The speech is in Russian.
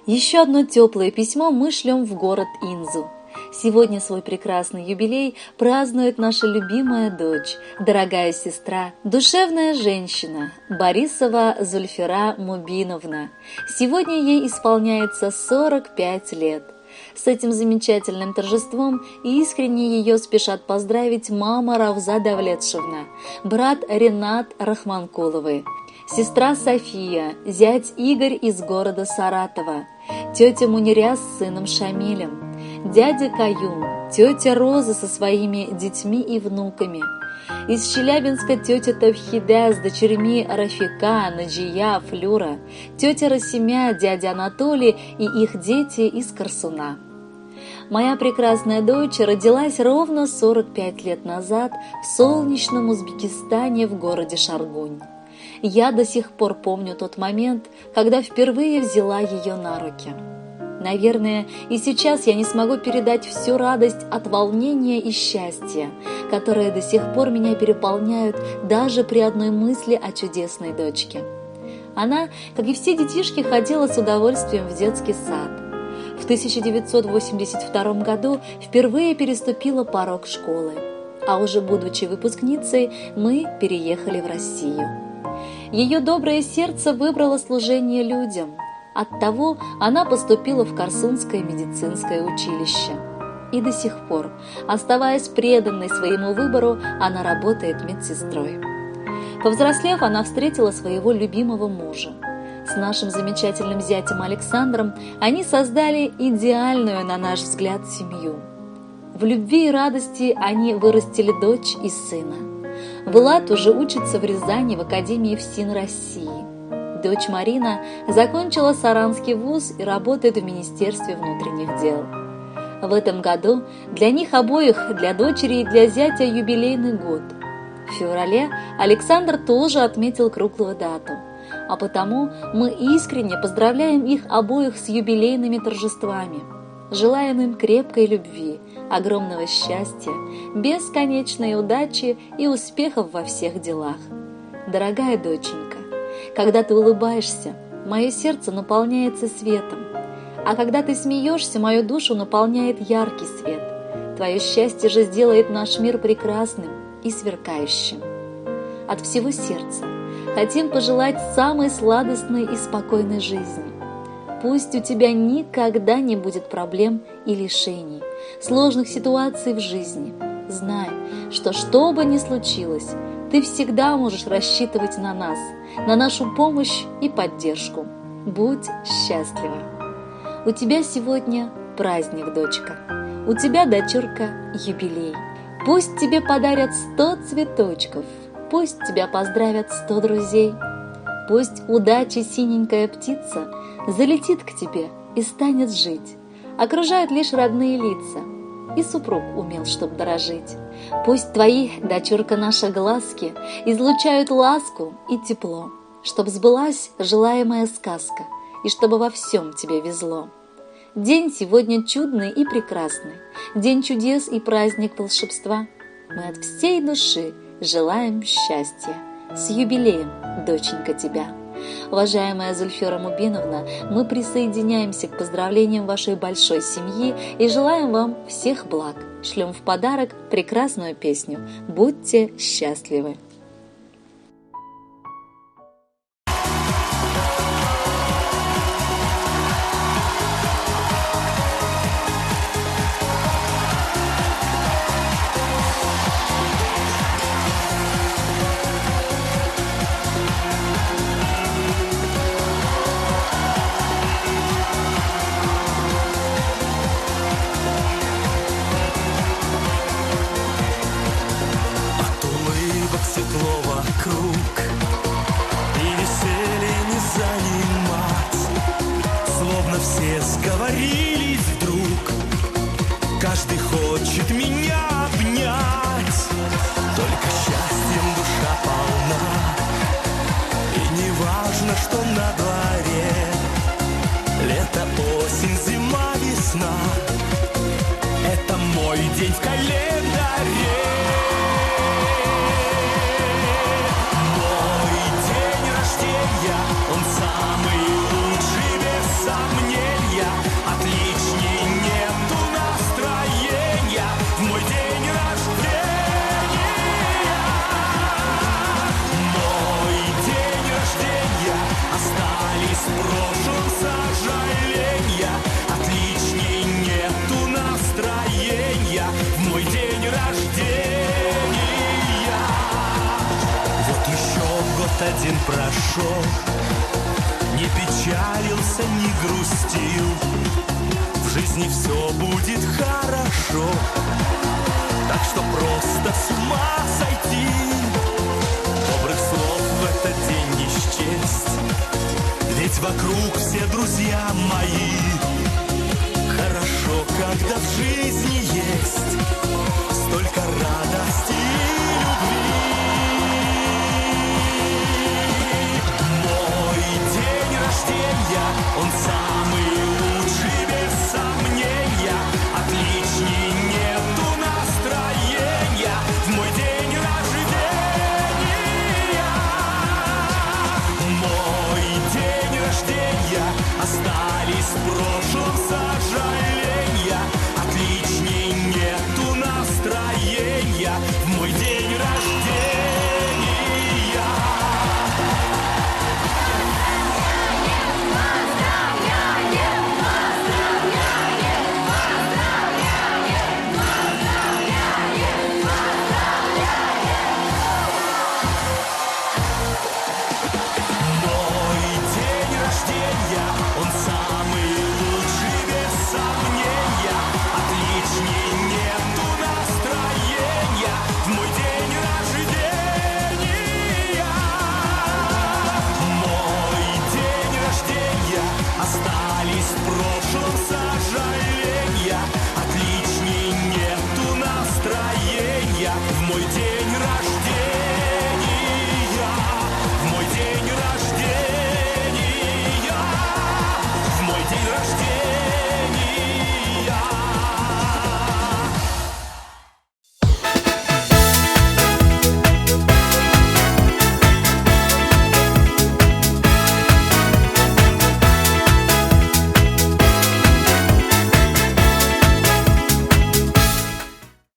Еще одно теплое письмо мы шлем в город Инзу. Сегодня свой прекрасный юбилей празднует наша любимая дочь, дорогая сестра, душевная женщина Борисова Зульфира Мубиновна. Сегодня ей исполняется 45 лет. С этим замечательным торжеством искренне ее спешат поздравить мама Равза Давлетшевна, брат Ренат Рахманкуловы, сестра София, зять Игорь из города Саратова, тетя Муниря с сыном Шамилем, дядя Каюм, тетя Роза со своими детьми и внуками. Из Челябинска тетя Тавхида с дочерьми Рафика, Наджия, Флюра, тетя Расимя, дядя Анатолий и их дети из Корсуна. Моя прекрасная дочь родилась ровно 45 лет назад в солнечном Узбекистане в городе Шаргунь. Я до сих пор помню тот момент, когда впервые взяла ее на руки. Наверное, и сейчас я не смогу передать всю радость от волнения и счастья, которые до сих пор меня переполняют даже при одной мысли о чудесной дочке. Она, как и все детишки, ходила с удовольствием в детский сад. В 1982 году впервые переступила порог школы, а уже будучи выпускницей, мы переехали в Россию. Ее доброе сердце выбрало служение людям. Оттого она поступила в Корсунское медицинское училище. И до сих пор, оставаясь преданной своему выбору, она работает медсестрой. Повзрослев, она встретила своего любимого мужа. С нашим замечательным зятем Александром они создали идеальную, на наш взгляд, семью. В любви и радости они вырастили дочь и сына. Влад уже учится в Рязани в Академии ФСИН России. Дочь Марина закончила Саранский вуз и работает в Министерстве внутренних дел. В этом году для них обоих, для дочери и для зятя, юбилейный год. В феврале Александр тоже отметил круглую дату, а потому мы искренне поздравляем их обоих с юбилейными торжествами. Желаем им крепкой любви, огромного счастья, бесконечной удачи и успехов во всех делах. Дорогая доченька, когда ты улыбаешься, мое сердце наполняется светом, а когда ты смеешься, мою душу наполняет яркий свет. Твое счастье же сделает наш мир прекрасным и сверкающим. От всего сердца хотим пожелать самой сладостной и спокойной жизни. Пусть у тебя никогда не будет проблем и лишений, сложных ситуаций в жизни. Знай, что бы ни случилось, ты всегда можешь рассчитывать на нас, на нашу помощь и поддержку. Будь счастлива! У тебя сегодня праздник, дочка. У тебя, дочурка, юбилей. Пусть тебе подарят 100 цветочков, пусть тебя поздравят 100 друзей. Пусть удачи синенькая птица залетит к тебе и станет жить. Окружают лишь родные лица, и супруг умел, чтоб дорожить. Пусть твои, дочурка наша, глазки излучают ласку и тепло, чтоб сбылась желаемая сказка, и чтобы во всем тебе везло. День сегодня чудный и прекрасный, день чудес и праздник волшебства. Мы от всей души желаем счастья. С юбилеем, доченька, тебя! Уважаемая Зульфира Мубиновна, мы присоединяемся к поздравлениям вашей большой семьи и желаем вам всех благ. Шлем в подарок прекрасную песню «Будьте счастливы». Светло вокруг, и веселье не занимать. Словно все сговорились вдруг, каждый хочет меня обнять. Только счастьем душа полна, и не важно, что на дворе. Лето, осень, зима, весна — это мой день в календаре. Он самый лучший, без сомнений. сброшу сожаления. Отличней нету настроения в мой день рождения. Вот еще год один прошел, не печалился, не грустил. В жизни все будет хорошо, так что просто с ума сойти. Добрых слов в этот день не счесть, ведь вокруг все друзья мои. Хорошо, когда в жизни есть столько радости и любви. Мой день рождения, он самый лучший без сомнения. Отличней нету настроения в мой день рождения. Мой день рождения, остались в прошлом